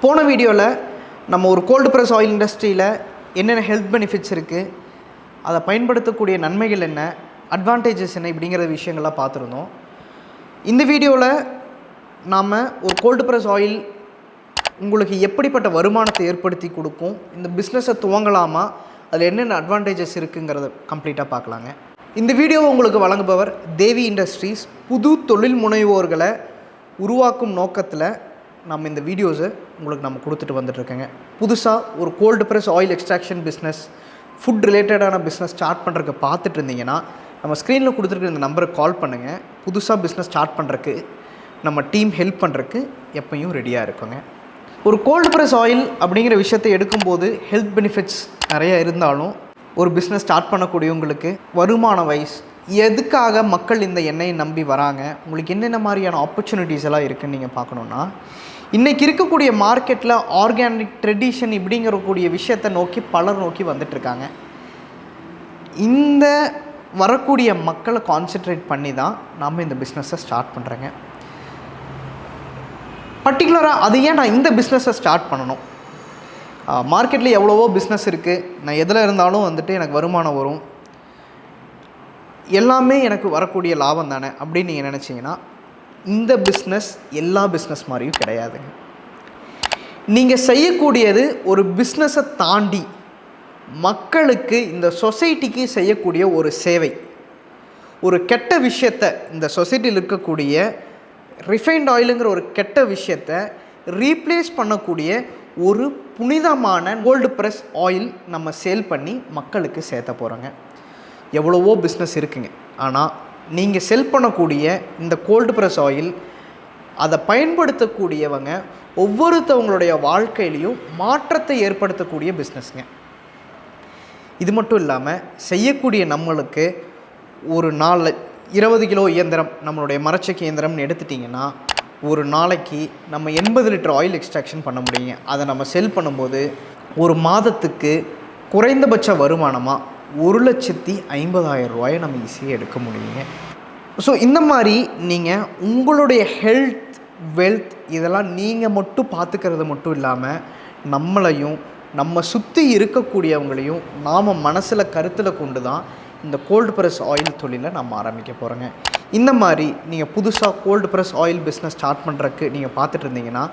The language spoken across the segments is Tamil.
போன வீடியோவில் நம்ம ஒரு கோல்டு ப்ரெஸ் ஆயில் இண்டஸ்ட்ரியில் என்னென்ன ஹெல்த் பெனிஃபிட்ஸ் இருக்குது, அதை பயன்படுத்தக்கூடிய நன்மைகள் என்ன, அட்வான்டேஜஸ் என்ன, இப்படிங்கிற விஷயங்கள்லாம் பார்த்துருந்தோம். இந்த வீடியோவில் நாம் ஒரு கோல்டு ப்ரெஸ் ஆயில் உங்களுக்கு எப்படிப்பட்ட வருமானத்தை ஏற்படுத்தி கொடுக்கும், இந்த பிஸ்னஸை துவங்கலாமா, அதில் என்னென்ன அட்வான்டேஜஸ் இருக்குங்கிறத கம்ப்ளீட்டாக பார்க்கலாங்க. இந்த வீடியோவை உங்களுக்கு வழங்குபவர் தேவி இண்டஸ்ட்ரீஸ். புது தொழில் முனைவோர்களை உருவாக்கும் நோக்கத்தில் நம்ம இந்த வீடியோஸை உங்களுக்கு நம்ம கொடுத்துட்டு வந்துட்டுருக்கேங்க. புதுசாக ஒரு gold press oil extraction business, food ரிலேட்டடான பிஸ்னஸ் ஸ்டார்ட் பண்ணுறதுக்கு பார்த்துட்டு இருந்தீங்கன்னா நம்ம ஸ்க்ரீனில் கொடுத்துருக்க இந்த நம்பருக்கு கால் பண்ணுங்கள். புதுசாக பிஸ்னஸ் ஸ்டார்ட் பண்ணுறதுக்கு நம்ம டீம் ஹெல்ப் பண்ணுறதுக்கு எப்பயும் ரெடியாக இருக்குங்க. ஒரு கோல்டு ப்ரெஸ் ஆயில் அப்படிங்கிற விஷயத்தை எடுக்கும்போது ஹெல்த் பெனிஃபிட்ஸ் நிறையா இருந்தாலும் ஒரு பிஸ்னஸ் ஸ்டார்ட் பண்ணக்கூடியவங்களுக்கு வருமான வைஸ் எதுக்காக மக்கள் இந்த எண்ணெயை நம்பி வராங்க, உங்களுக்கு என்னென்ன மாதிரியான ஆப்பர்ச்சுனிட்டிஸ் எல்லாம் இருக்குதுன்னு நீங்கள் பார்க்கணுன்னா, இன்றைக்கி இருக்கக்கூடிய மார்க்கெட்டில் ஆர்கானிக் ட்ரெடிஷன் இப்படிங்கிறக்கூடிய விஷயத்தை நோக்கி பலர் நோக்கி வந்துட்டுருக்காங்க. இந்த வரக்கூடிய மக்களை கான்சென்ட்ரேட் பண்ணி தான் நாம் இந்த பிஸ்னஸை ஸ்டார்ட் பண்ணுறேங்க. பர்டிகுலராக அது ஏன் நான் இந்த பிஸ்னஸை ஸ்டார்ட் பண்ணணும், மார்க்கெட்டில் எவ்வளவோ பிஸ்னஸ் இருக்குது, நான் எதில் இருந்தாலும் எனக்கு வருமானம் வரும், எல்லாமே எனக்கு வரக்கூடிய லாபம் தானே அப்படின்னு நீங்கள் நினச்சிங்கன்னா, இந்த பிஸ்னஸ் எல்லா பிஸ்னஸ் மாதிரியும் கிடையாதுங்க. நீங்கள் செய்யக்கூடியது ஒரு பிஸ்னஸை தாண்டி மக்களுக்கு, இந்த சொசைட்டிக்கு செய்யக்கூடிய ஒரு சேவை. ஒரு கெட்ட விஷயத்தை, இந்த சொசைட்டியில் இருக்கக்கூடிய ரிஃபைன்ட் ஆயிலுங்கிற ஒரு கெட்ட விஷயத்தை ரீப்ளேஸ் பண்ணக்கூடிய ஒரு புனிதமான கோல்டு ப்ரெஸ் ஆயில் நம்ம சேல் பண்ணி மக்களுக்கு சேர்த்த போகிறோங்க. எவ்வளவோ பிஸ்னஸ் இருக்குங்க, ஆனால் நீங்கள் செல் பண்ணக்கூடிய இந்த கோல்டு ப்ரெஸ் ஆயில், அதை பயன்படுத்தக்கூடியவங்க ஒவ்வொருத்தவங்களுடைய வாழ்க்கையிலையும் மாற்றத்தை ஏற்படுத்தக்கூடிய பிஸ்னஸ்ங்க. இது மட்டும் இல்லாமல் செய்யக்கூடிய நம்மளுக்கு ஒரு நாள் 20 கிலோ இயந்திரம், நம்மளுடைய மரச்செக்கு இயந்திரம்னு எடுத்துட்டிங்கன்னா ஒரு நாளைக்கு நம்ம 80 லிட்டர் ஆயில் எக்ஸ்ட்ராக்ஷன் பண்ண முடியுங்க. அதை நம்ம செல் பண்ணும்போது ஒரு மாதத்துக்கு குறைந்தபட்ச வருமானமாக 1,50,000 ரூபாயை நம்ம ஈஸியாக எடுக்க முடியுங்க. ஸோ இந்த மாதிரி நீங்கள் உங்களுடைய ஹெல்த், வெல்த் இதெல்லாம் நீங்கள் மட்டும் பார்த்துக்கிறது மட்டும் இல்லாமல் நம்மளையும் நம்ம சுற்றி இருக்கக்கூடியவங்களையும் நாம் மனசில் கருத்தில் கொண்டு தான் இந்த கோல்டு ப்ரெஸ் ஆயில் தொழிலை நம்ம ஆரம்பிக்க போகிறோங்க. இந்த மாதிரி நீங்கள் புதுசாக gold press oil business start பண்ணுறதுக்கு நீங்கள் பார்த்துட்டு இருந்தீங்கன்னா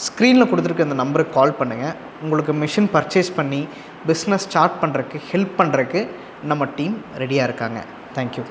ஸ்க்ரீனில் கொடுத்துருக்க இந்த நம்பருக்கு கால் பண்ணுங்கள். உங்களுக்கு மிஷின் பர்ச்சேஸ் பண்ணி பிஸ்னஸ் ஸ்டார்ட் பண்ணுறதுக்கு ஹெல்ப் பண்ணுறதுக்கு நம்ம டீம் ரெடியாக இருக்காங்க. தேங்க்யூ.